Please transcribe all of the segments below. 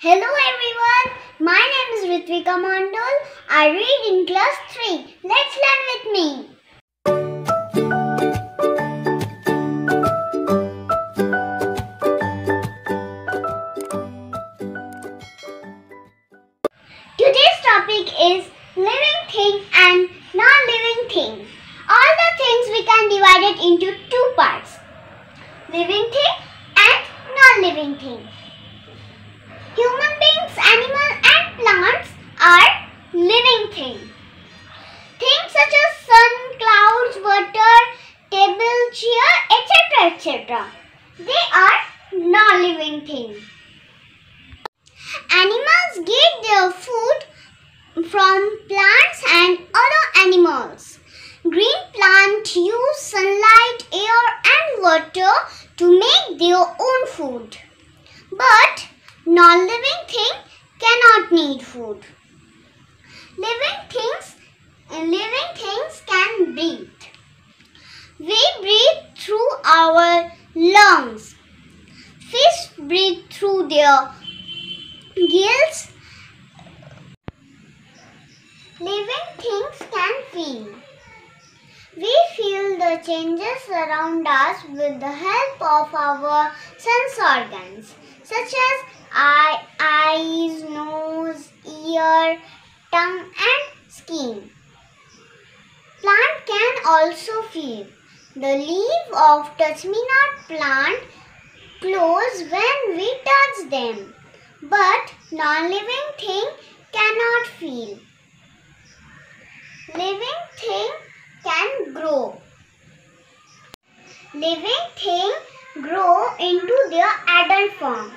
Hello everyone, my name is Ritvika Mandal. I read in class 3. Let's learn with me. Today's topic is living thing and non-living thing. All the things we can divide it into two parts. Living thing and non-living thing. Human beings, animals and plants are living things. Things such as sun, clouds, water, table, chair, etc. etc. They are non-living things. Animals get their food from plants and other animals. Green plants use sunlight, air and water to make their own food. But non-living thing cannot need food. Living things can breathe. We breathe through our lungs. Fish breathe through their gills. Living things can feel. We feel the changes around us with the help of our sense organs, such as eyes, nose, ear, tongue and skin. Plant can also feel. The leaf of touch-me-not plant glows when we touch them, but non-living thing cannot feel. Living thing can grow. Living thing grow into their adult form.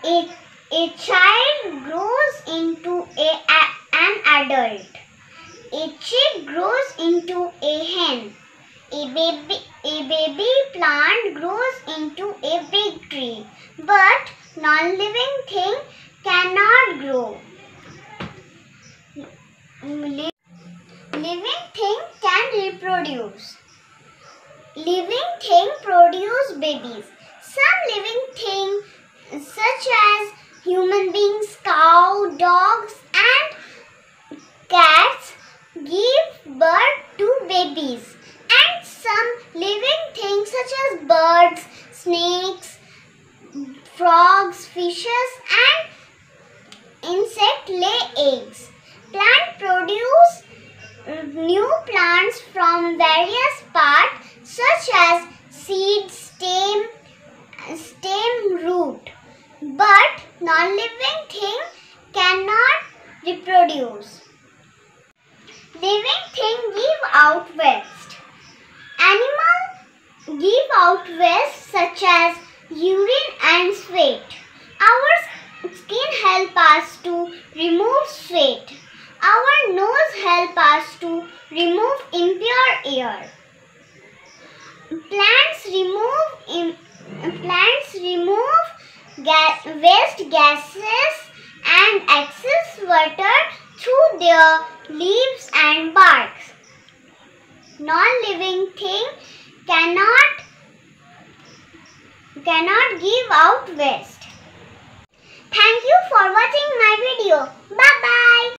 A child grows into an adult. A chick grows into a hen. A baby plant grows into a big tree. But non-living thing cannot grow. Living thing can reproduce. Living thing produce babies. Some living things such as human beings, cow, dogs and cats give birth to babies. And some living things such as birds, snakes, frogs, fishes and insects lay eggs. Plants produce new plants from various parts such as seed, stem, root. But non-living thing cannot reproduce. Living thing give out waste. Animals give out waste such as urine and sweat. Our skin help us to remove sweat. Our nose help us to remove impure air. Plants remove waste gases and excess water through their leaves and barks. Non-living thing cannot give out waste. Thank you for watching my video. Bye bye.